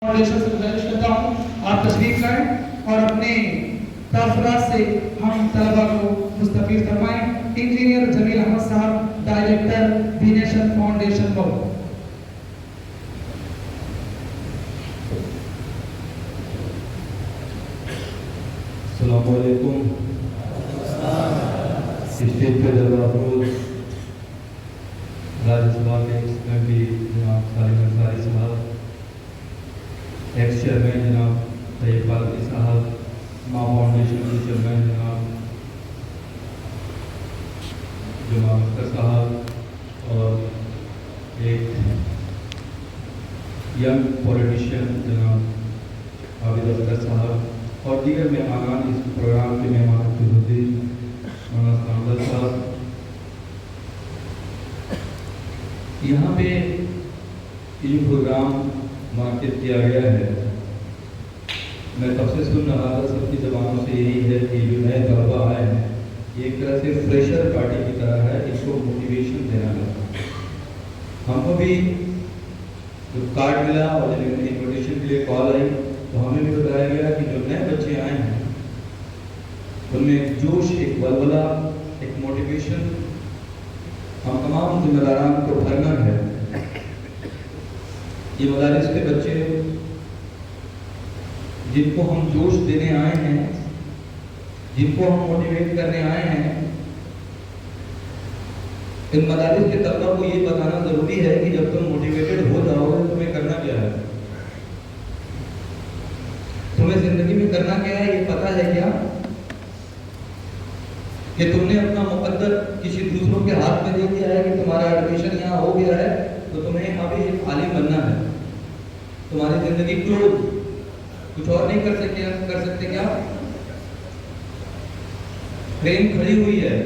Foundation से गुजारिश करता हूँ आप तशरीफ लाएं और अपने तासुरात से हम तलबा को मुस्तफीद फरमाएं। इंजीनियर जमील अहमद साहब, director the nation foundation Mau. अस्सलामु अलैकुम। स्टेज पे दरबार राज्यसभा के इसमें भी जनाब सालिम अंसारी साहब, एक्स चेयरमैन जनाब तैयब फाल्के साहब, माँ फाउंडेशन के चेयरमैन जनाब जुमा अख्तर साहब और एक यंग पॉलिटिशियन जनाब आबिद अख्तर साहब और दीगर मेहमान, इस प्रोग्राम के मेहमान खुदुद्दीन मौलाना साहब। यहाँ पे ये जो प्रोग्राम मार्केट किया गया है, मैं तब से सुन रहा था सबकी ज़बानों से यही है कि जो नए तलबा आए हैं ये एक तरह से फ्रेशर पार्टी की तरह है, इसको मोटिवेशन देना है। हमको भी जो कार्ड मिला और जब इन्विटेशन के लिए कॉल आई तो हमें भी बताया गया कि जो नए बच्चे आए हैं उनमें एक जोश, एक बलबला, एक मोटिवेशन हम तमाम जिम्मेदारान को भरना है। ये मदारिस के बच्चे जिनको हम जोश देने आए हैं, जिनको हम मोटिवेट करने आए हैं, इन मदारिस के तलबा को ये बताना जरूरी है कि जब तुम मोटिवेटेड हो जाओगे तो तुम्हें करना क्या है, तुम्हें जिंदगी में करना क्या है ये पता है क्या? कि तुमने अपना मुकद्दर किसी दूसरों के हाथ में दे दिया है कि तुम्हारा एडमिशन यहाँ हो गया है तो तुम्हें अभी एक आलिम बनना है, तुम्हारी जिंदगी क्लोज, कुछ और नहीं कर सकते क्या? ट्रेन खड़ी हुई है,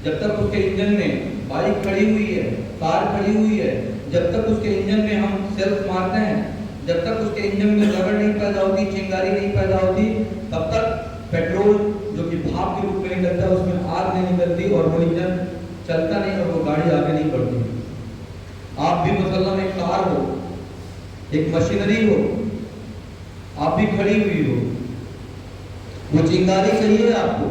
जब तक उसके इंजन में, बाइक खड़ी हुई है, कार खड़ी हुई है, जब तक उसके इंजन में हम सेल्फ मारते हैं, जब तक उसके इंजन में रगड़ नहीं पैदा होती, चिंगारी नहीं पैदा होती, तब तक पेट्रोल जो कि भाप के रूप में निकलता है उसमें आग नहीं निकलती और वो इंजन चलता नहीं और वो गाड़ी आगे नहीं बढ़ती। आप भी मसलन एक कार हो, एक मशीनरी हो, आप भी खड़ी हुई हो, वो चिंगारी चाहिए आपको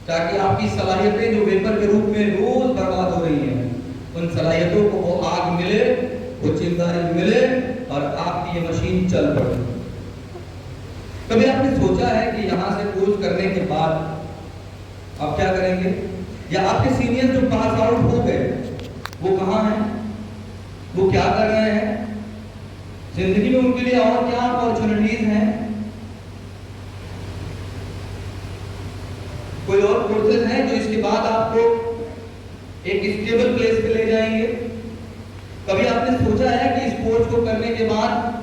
ताकि आपकी सलाहियतें जो वेपर के रूप में रोज बर्बाद हो रही हैं, उन सलाहियतों को वो आग मिले, वो चिंगारी मिले और आपकी ये मशीन चल पड़े। कभी आपने सोचा है कि यहाँ से कोर्स करने के बाद आप क्या करेंगे? या आपके सीनियर जो पास आउट हो गए वो कहाँ हैं, वो क्या कर रहे हैं, जिंदगी में उनके लिए और क्या अपॉर्चुनिटीज हैं, कोई और कोर्सेज हैं जो इसके बाद आपको एक स्टेबल प्लेस पे ले जाएंगे? कभी आपने सोचा है कि इस कोर्स को करने के बाद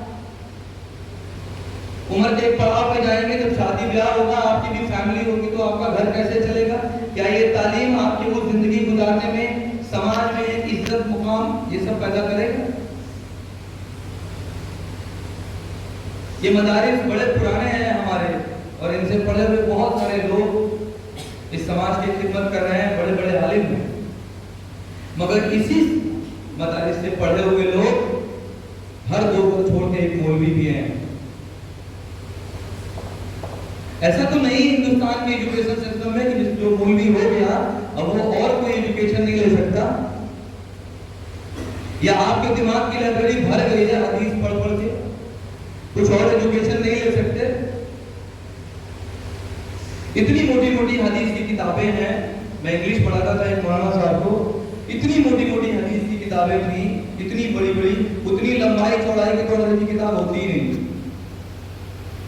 उम्र के एक पड़ाव पे जाएंगे, जब शादी ब्याह होगा, आपकी भी फैमिली होगी, तो आपका घर कैसे चलेगा? क्या ये तालीम आपकी वो जिंदगी गुजारने में, समाज में एक इज्जत, मुकाम, ये सब पैदा करेगा? ये मदारिस बड़े पुराने हैं हमारे और इनसे पढ़े हुए बहुत सारे लोग इस समाज की खिदमत कर रहे हैं, बड़े बड़े आलिम हैं, मगर इसी मदारिस से पढ़े हुए लोग हर दो को छोड़ के एक मौलवी भी हैं। ऐसा तो नहीं हिंदुस्तान के एजुकेशन सिस्टम में कि जो मौलवी हो गया अब वो और कोई एजुकेशन नहीं ले सकता, या आपके दिमाग की लाइब्रेरी भर गई है हदीस पढ़ पढ़ के, कुछ और एजुकेशन नहीं ले सकते। इतनी मोटी मोटी हदीस की किताबें हैं, मैं इंग्लिश पढ़ाता था एक मौलाना साहब को, इतनी मोटी मोटी हदीस की किताबें थी, इतनी बड़ी बड़ी, उतनी लंबाई चौड़ाई की तो की किताब होती ही नहीं,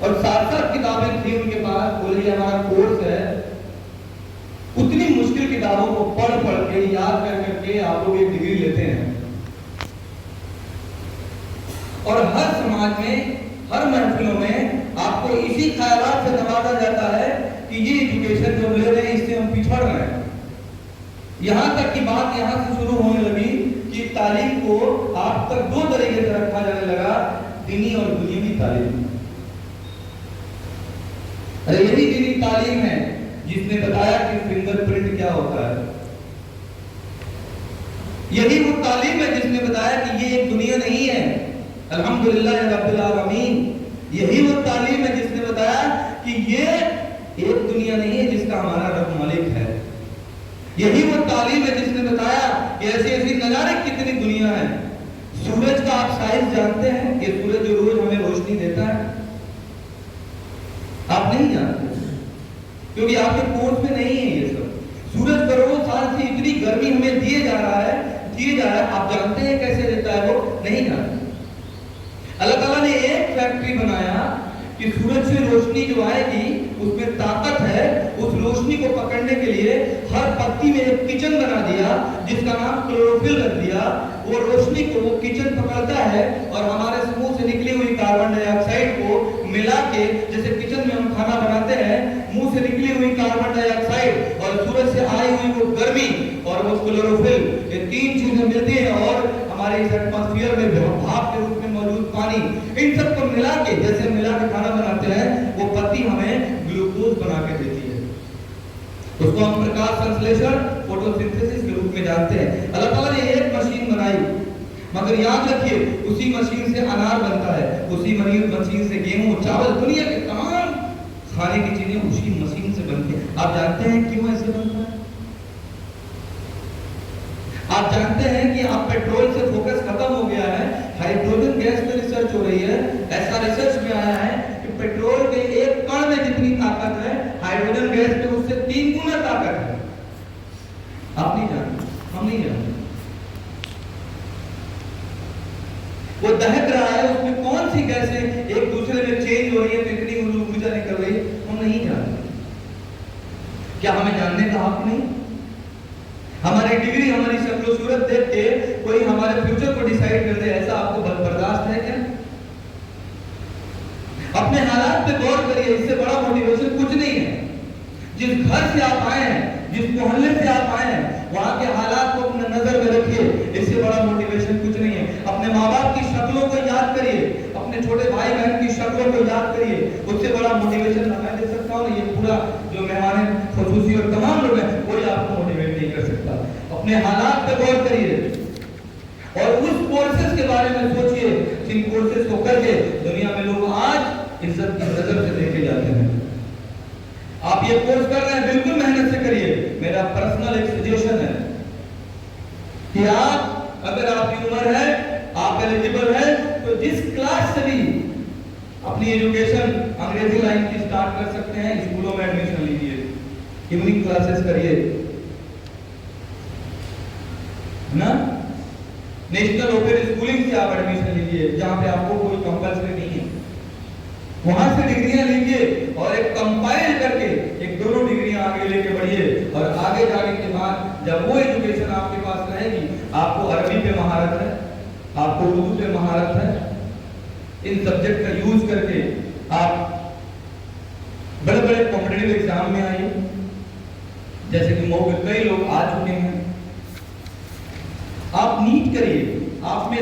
और सात सात किताबें थी उनके पास। बोले ये हमारा कोर्स है, उतनी मुश्किल किताबों को पढ़ पढ़ के, याद कर करके आप लोग एक डिग्री लेते हैं। और हर समाज में, हर महफिलों में आपको इसी ख्यालात से नवाजा जाता है कि ये एजुकेशन जो ले रहे हैं इससे हम पिछड़ रहे हैं। यहां तक की बात यहां से शुरू होने लगी कि तालीम को आप तक दो तरीके से रखा जाने लगा, दीनी और दुनियावी तालीम। अरे यही दीनी तालीम है जिसने बताया कि फिंगरप्रिंट क्या होता है, यही वो तालीम है जिसने बताया कि ये एक दुनिया नहीं है, अल्हम्दुलिल्लाह रब्बिल आलमीन। साइंस जानते हैं ये सूरज जो रोज हमें रोशनी देता है? आप नहीं जानते, क्योंकि आपके कोर्स में नहीं है ये सब। सूरज करोड़ों साल से इतनी गर्मी हमें दिए जा रहा है, आप जानते हैं कैसे देता है? वो नहीं जानते। अल्लाह ताला ने एक फैक्ट्री बनाया कि सूरज से रोशनी जो आएगी उसमें ताकत है, उस रोशनी को पकड़ने के लिए हर पत्ती में एक किचन बना दिया जिसका नाम क्लोरोफिल रख दिया। वो रोशनी को वो किचन पकड़ता है और हमारे मुंह से निकली हुई कार्बन डाइऑक्साइड को मिला के, जैसे किचन में हम खाना बनाते हैं, मुंह से निकली हुई कार्बन डाइऑक्साइड और सूरज से आई हुई वो गर्मी और वो क्लोरोफिल, ये तीन चीजें मिलती हैं और हमारे इस एटमॉस्फेयर में भाप के रूप में मौजूद पानी, इन सब को मिला के, जैसे मिला के खाना बनाते हैं, वो पत्ती हमें ग्लूकोज बना के देती है। उसको हम प्रकाश संश्लेषण, फोटोसिंथेसिस के रूप में जानते हैं। अल्लाह ताला ने एक मशीन बनाई, मगर याद रखिए उसी मशीन से अनार बनता है, उसी मशीन से गेहूं, चावल, दुनिया के तमाम खाने की चीजें उसी मशीन से बनती हैं। आप जानते हैं क्यों ऐसे बनता है? आप जानते हैं कि आप पेट्रोल से फोकस खत्म हो गया है, हाइड्रोजन गैस पे रिसर्च हो रही है। ऐसा रिसर्च में आया है कि पेट्रोल के एक कण में जितनी ताकत है, हाइड्रोजन गैस में उससे 3 गुना ताकत है। आप नहीं जानते, हम नहीं जानते। वो दहक रहा है, उसमें कौन सी गैसें एक दूसरे में चेंज हो रही है तो इतनी ऊर्जा निकल रही है, हम नहीं जानते। क्या हमें जानने का हक नहीं? हमारी डिग्री, हमारी शक्ल सूरत देख के कोई हमारे फ्यूचर को डिसाइड कर दे, ऐसा आपको बर्दाश्त है क्या? अपने हालात पे गौर करिए, इससे बड़ा मोटिवेशन कुछ नहीं है। जिस घर से आप आए हैं, जिस मोहल्ले से आप आए हैं, वहां के हालात को अपने नजर में रखिए, इससे बड़ा मोटिवेशन कुछ नहीं है। अपने माँ बाप की शक्लों को याद करिए, अपने छोटे भाई बहन की शक्लों को याद करिए, उससे बड़ा मोटिवेशन मैं दे सकता हूँ। ये पूरा जो मेहमान खुसूसी और तमाम लोग हैं, कोई आपको मोटिवेट नहीं कर सकता। अपने हालात पे गौर करिए और उस कोर्सेज के बारे में सोचिए जिन कोर्सेज को करके दुनिया में लोग आज इज्जत की नजर से देखे जाते हैं। आप ये कोर्स कर रहे हैं, बिल्कुल मेहनत से करिए। मेरा पर्सनल एक सजेशन है कि आप, अगर आपकी उम्र है, आप एलिजिबल है, तो जिस क्लास से भी अपनी एजुकेशन अंग्रेजी लाइन की स्टार्ट कर सकते हैं, स्कूलों में एडमिशन लीजिए, इवनिंग क्लासेस करिए, ना? नेशनल ओपन स्कूलिंग से आप एडमिशन लीजिए, जहां पे आपको कोई कंपल्सरी नहीं है, वहां से डिग्रियां लीजिए और एक कंपाइल करके एक दोनों डिग्रियां आगे लेके बढ़िए। और आगे जाने के बाद जब वो एजुकेशन आपके पास रहेगी, आपको अरबी पे महारत है, आपको उर्दू पे महारत है, इन सब्जेक्ट का यूज करके आप बड़े बड़े कॉम्पिटिटिव एग्जाम में आइए, जैसे कि मौके कई लोग आ चुके हैं। आप नीट करिए, आप में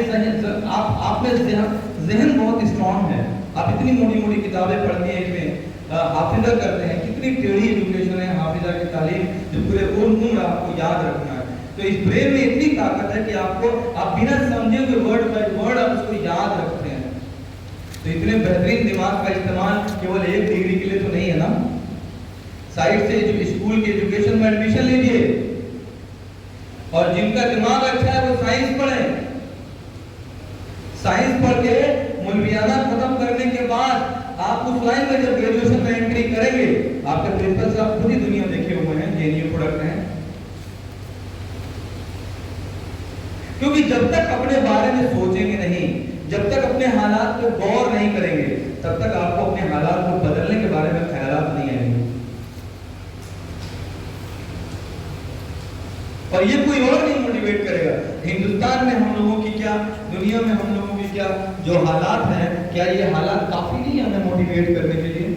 जहन बहुत स्ट्रांग है, आप इतनी मोटी मोटी किताबें पढ़ती हैं, इसमें हाफिजा करते हैं, कितनी टेढ़ी एजुकेशन है हाफिजा की तालीम, जो पूरे उम्र आपको याद रखना है। तो इस ब्रेन में इतनी ताकत है कि आपको, आप बिना समझे हुए वर्ड बाय वर्ड आप उसको याद रखते हैं। तो इतने बेहतरीन दिमाग का इस्तेमाल केवल एक डिग्री के लिए तो नहीं है ना। साइड से जो स्कूल की एजुकेशन में एडमिशन लीजिए, और जिनका दिमाग अच्छा है वो साइंस पढ़ें। साइंस पढ़ के मौलवियाना खत्म करने के बाद आप उस लाइन में जब ग्रेजुएशन में एंट्री करेंगे, आपके प्रिंसिपल साहब खुद ही दुनिया देखे हुए हैं, जेएनयू प्रोडक्ट हैं। क्योंकि जब तक अपने बारे में सोचेंगे नहीं, जब तक अपने हालात पे गौर नहीं करेंगे, तब तक आपको अपने हालात को बदलने के बारे में ख्यालात नहीं आएंगे। और ये कोई और नहीं मोटिवेट करेगा। हिंदुस्तान में हम लोगों की क्या, दुनिया में हम लोगों की क्या जो हालात हैं, क्या ये हालात काफी नहीं है हमें मोटिवेट करने के लिए?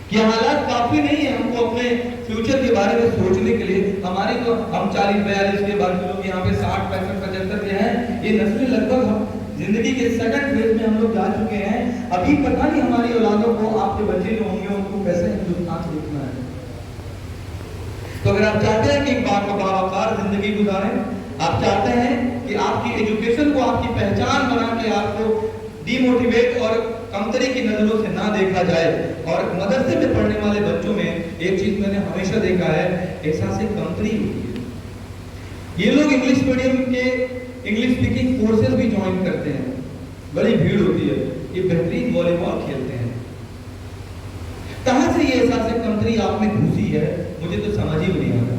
क्या हालात काफी नहीं है हमको अपने फ्यूचर के बारे में सोचने के लिए? हमारी तो, हम 40-42 के बाद लोग यहाँ पे 60, 65, 75 के हैं, ये नस्लें लगभग हम जिंदगी के सेकंड फेज में हम लोग जा चुके हैं। अभी पता नहीं हमारी औलादों को, आपके बच्चे जो होंगे उनको कैसे हिंदुस्तान देखना है। तो अगर आप चाहते हैं कि बावकार जिंदगी गुजारें, आप चाहते हैं कि आपकी एजुकेशन को आपकी पहचान बना के आपको डिमोटिवेट और कमतरी की नजरों से ना देखा जाए, और मदरसे में पढ़ने वाले बच्चों में एक चीज मैंने हमेशा देखा है, एहसास कमतरी होती है। ये लोग इंग्लिश मीडियम के इंग्लिश स्पीकिंग कोर्सेज भी ज्वाइन करते हैं, बड़ी भीड़ होती है। ये बेहतरीन वॉलीबॉल खेलते हैं। कहां से ये एहसास कमतरी आप में घुसी है, मुझे तो समझ ही नहीं आ रहा।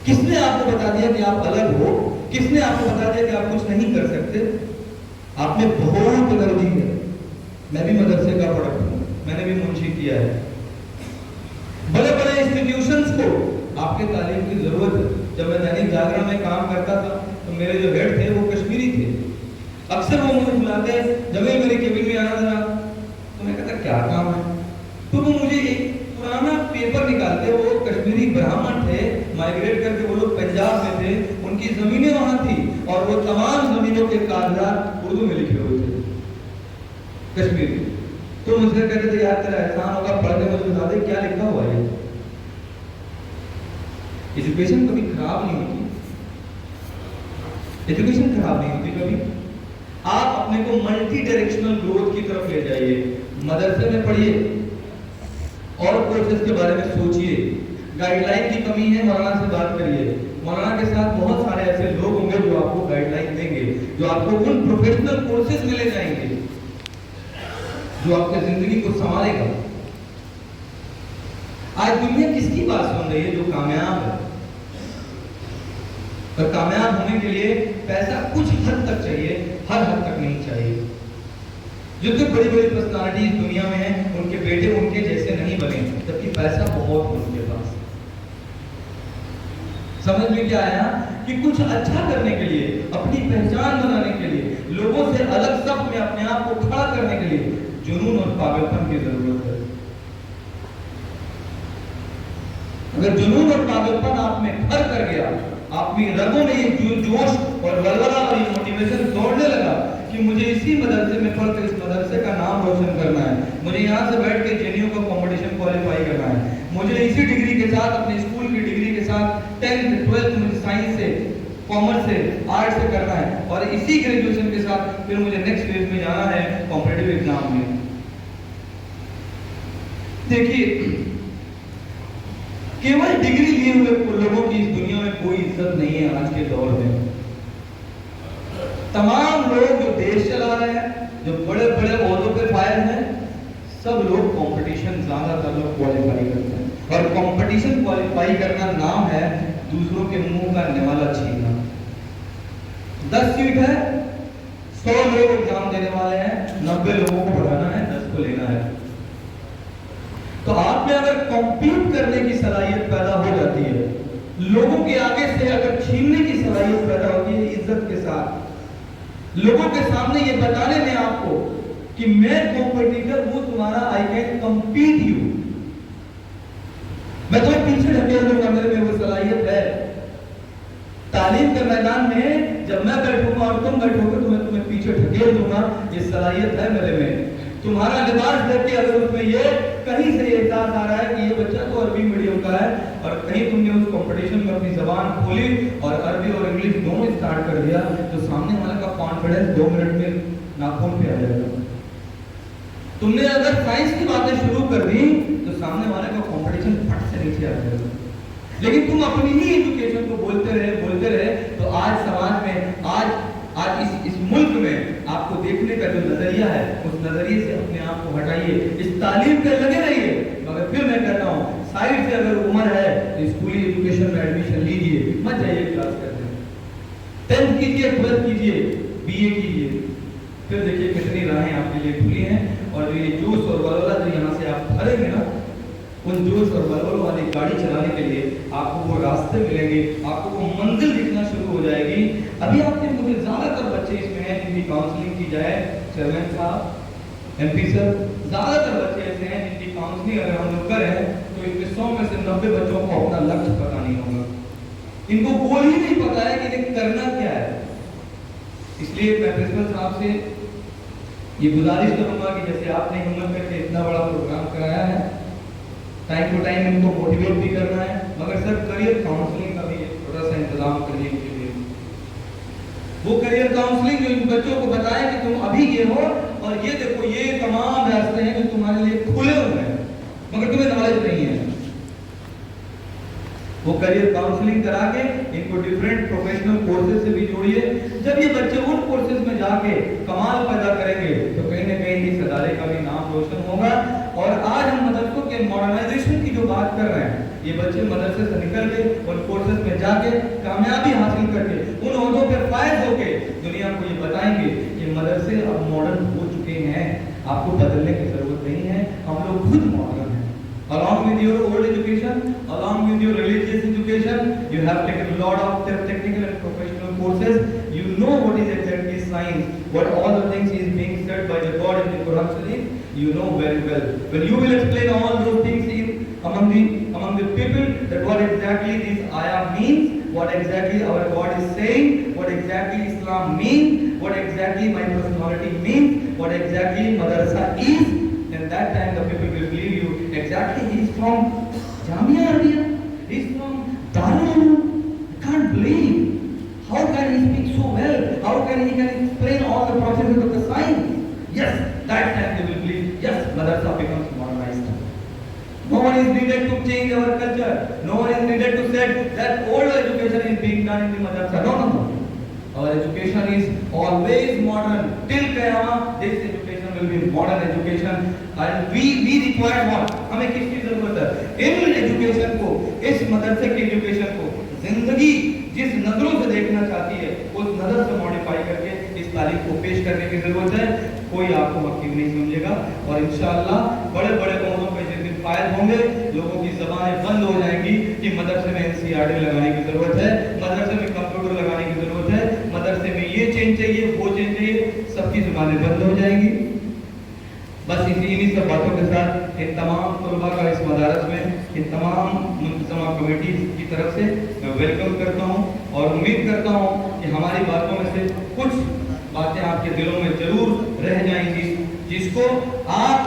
किसने आपको बता दिया कि आप अलग हो? किसने आपको बता दिया कि आप कुछ नहीं कर सकते? आप में बहुत एनर्जी है। मैं भी मदरसे का प्रोडक्ट हूं, मैंने भी मुंशी किया है। बड़े बड़े इंस्टीट्यूशंस को आपके तालीम की जरूरत है। जब मैं दैनिक जागरण में काम करता था तो मेरे जो हेड थे वो कश्मीरी थे। अक्सर वो मुझे बुलाते, जब मेरे केबिन में आना था तो मैं कहता क्या काम है, तो वो मुझे एक पुराना पेपर निकालते। वो कश्मीरी ब्राह्मण थे, माइग्रेट करके वो लोग पंजाब में थे, उनकी जमीनें वहां थी और वो तमाम जमीनों के कागजात उर्दू में लिखे हुए थे, कश्मीरी। तो मुझसे कहते थे यार तेरा एहसान होगा, पढ़ के मुझे बता दे क्या लिखा हुआ है। एजुकेशन कभी खराब नहीं होती, एजुकेशन खराब नहीं होती कभी। आप अपने को मल्टी डायरेक्शनल ग्रोथ की तरफ ले जाइए। मदरसे में पढ़िए और कोर्सेज के बारे में सोचिए। गाइडलाइन की कमी है, मौलाना से बात करिए। मौलाना के साथ बहुत सारे ऐसे लोग होंगे जो आपको गाइडलाइन देंगे, जो आपको उन प्रोफेशनल कोर्सेज में ले जाएंगे जो आपकी जिंदगी को संभालेगा। आज दुनिया किसकी बात सुन रही है? जो कामयाब है। पर कामयाब होने के लिए पैसा कुछ हद तक चाहिए, हर हद तक नहीं चाहिए। जितने बड़ी बड़ी पर्सनालिटीज दुनिया में हैं, उनके बेटे उनके जैसे नहीं बने, जबकि पैसा बहुत है उनके पास। समझ में क्या आया कि कुछ अच्छा करने के लिए, अपनी पहचान बनाने के लिए, लोगों से अलग सब में अपने आप को खड़ा करने के लिए जुनून और पागलपन की जरूरत है। अगर जुनून और पागलपन आप में घर कर गया, आप में रगों में ये जोश और वलवला और ये मोटिवेशन दौड़ने लगा कि मुझे इसी मदरसे में पढ़कर इस मदरसे का नाम रोशन करना है, मुझे यहाँ से बैठ के जेएनयू का कंपटीशन क्वालिफाई करना है, मुझे इसी डिग्री के साथ, अपने स्कूल की डिग्री के साथ 10th 12th मुझे साइंस से, कॉमर्स से, आर्ट से करना है और इसी ग्रेजुएशन के साथ फिर मुझे नेक्स्ट फेज में जाना है कॉम्पिटिटिव एग्जाम में। देखिए, केवल डिग्री लिए हुए लोगों की इस दुनिया में कोई इज्जत नहीं है आज के दौर में। तमाम लोग जो देश चला रहे हैं, जो बड़े बड़े ओहदों पे फायर हैं, सब लोग कंपटीशन ज्यादातर लोग क्वालिफाई करते हैं। और कंपटीशन क्वालिफाई करना नाम है दूसरों के मुंह का निवाला छीनना। 10 सीट है, 100 लोग एग्जाम देने वाले हैं, 90 लोगों को पढ़ाना है, 10 को लेना है। तो आप में अगर कॉम्पीट करने की सलाहियत पैदा हो जाती है, लोगों के आगे से अगर छीनने की सलाहियत पैदा होती है इज्जत के साथ, लोगों के सामने ये बताने में आपको कि मैं कॉम्पिटिटर हूं तुम्हारा, आई कैन कम्पीट यू, मैं तुम्हें पीछे ढकेल दूंगा, मेरे में वो सलाहियत है। तालीम के मैदान में जब मैं बैठूंगा और तुम बैठोगे तो मैं तुम्हें पीछे ढकेल दूंगा, ये सलाहियत है मेरे में। तुम्हारा लिबास देख के अगर उसमें ये कहीं से एहसास आ रहा है कि ये बच्चा तो अरबी मीडियम का है और कहीं तुमने उस कंपटीशन में अपनी जबान खोली और अरबी और इंग्लिश दोनों स्टार्ट कर दिया, तो सामने वाले का कॉन्फिडेंस 2 मिनट में नाखून पे आ जाएगा। तुमने अगर साइंस की बातें शुरू कर दी तो सामने वाले का कंपटीशन फट से नीचे आ जाएगा। लेकिन तुम अपनी ही एजुकेशन को बोलते रहे तो आज समाज में, आज इस मुल्क में आपको देखने का जो नजरिया है, उस नजरिए से अपने आप को हटाइए, इस तालीम पे लगे रहिए। मगर फिर मैं कहता हूँ, साइड से अगर उम्र है तो स्कूली एजुकेशन में एडमिशन लीजिए, मत जाइए क्लास करने। 10th कीजिए, 12th कीजिए, बीए कीजिए, फिर देखिए कितनी राहें आपके लिए खुली हैं। और ये जोश और वलवला जो यहाँ से आप भरेंगे ना, उन जोश और वलवल वाली गाड़ी चलाने के लिए आपको वो रास्ते मिलेंगे, आपको वो मंजिल दिखना शुरू हो जाएगी। अभी आपके मुझे ज्यादातर बच्चे इसमें हैं जिनकी काउंसलिंग की जाए, चेयरमैन साहब, एमपी सर, ज्यादातर बच्चे ऐसे हैं जिनकी काउंसलिंग अगर हम लोग करें तो इनमें 100 में से 90 बच्चों को अपना लक्ष्य पता नहीं होगा, इनको गोल ही नहीं पता है कि इन्हें करना क्या है। इसलिए मैं प्रिंसिपल साहब से ये गुजारिश करूंगा कि जैसे आपने हिम्मत करके इतना बड़ा प्रोग्राम कराया है, टाइम टू टाइम इनको मोटिवेट भी करना है, मगर सर करियर काउंसलिंग का भी थोड़ा सा इंतजाम करिए इनके लिए। वो करियर काउंसलिंग जो इन बच्चों को बताए कि तुम अभी ये हो और ये देखो ये तमाम रास्ते हैं जो तुम्हारे लिए खुले हुए हैं, मगर तुम्हें नॉलेज नहीं है। वो करियर काउंसलिंग करा के इनको डिफरेंट प्रोफेशनल कोर्सेज से भी जोड़िए। जब ये बच्चे उन कोर्सेज में जाके कमाल पैदा करेंगे तो कहीं ना कहीं इस अदारे का भी नाम रोशन होगा। और आज हम मदरसों के मॉडर्नाइजेशन की जो बात कर रहे हैं, ये बच्चे मदरसे से निकल के उन कोर्सेज में जाके कामयाबी हासिल करके उन ओहदों पे फायद होके दुनिया को ये बताएंगे कि मदरसे अब मॉडर्न हो चुके हैं, आपको बदलने की जरूरत नहीं है, हम लोग खुद मॉडर्न हैं। Along with your old education, along with your religious education, you have taken a lot of technical and professional courses. You know what is exactly science, what all the things is being said by the God in the Quran Sharif. You know very well. When you will explain all those things among the people, that what exactly this ayah means, what exactly our God is saying, what exactly Islam means, what exactly my personality means, what exactly madrasa is, then that time the people will believe you. Exactly, he is from Jamia Arabia, he is from Darul Uloom. I can't believe. How can he speak so well? How can he explain all the processes of the science? Yes, that time they will believe. Yes, madrasa becomes modernized. No one is needed to change our culture. No one is needed to say that old education is being done in the madrasa. No, no, no. Our education is always modern. Till Qiyamah, this education will be modern education. And we require what? हमें किसकी जरूरत है? In education को, इस मदरसे की education को जिंदगी जिस नजरों से देखना चाहती है उस नजर से मॉडिफाई करके इस तारीख को पेश करने की जरूरत है। कोई आपको हकीम नहीं समझेगा और इंशाअल्लाह बड़े बड़े ओहदों पे जिस दिन फायद होंगे, लोगों की जबानें बंद हो जाएंगी कि मदरसे में एनसीईआरटी लगाने की जरूरत है, मदरसे में कंप्यूटर लगाने की जरूरत है, मदरसे में ये चेंज चाहिए, वो चेंज चाहिए, सबकी जुबानें बंद हो जाएंगी। बस इन्हीं सब बातों के साथ इन तमाम तलबा का इस मदारस में इन तमाम मुंतजमा कमेटी की तरफ से मैं वेलकम करता हूँ और उम्मीद करता हूँ कि हमारी बातों में से कुछ बातें आपके दिलों में जरूर रह जाएंगी, जिसको आप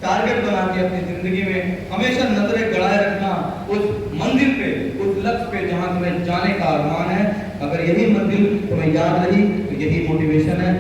टारगेट बना के अपनी जिंदगी में हमेशा नजरें गड़ाए रखना उस मंजिल पे, उस लक्ष्य पे जहाँ तुम्हें जाने का अरमान है। अगर यही मंजिल तुम्हें याद रही तो यही मोटिवेशन है।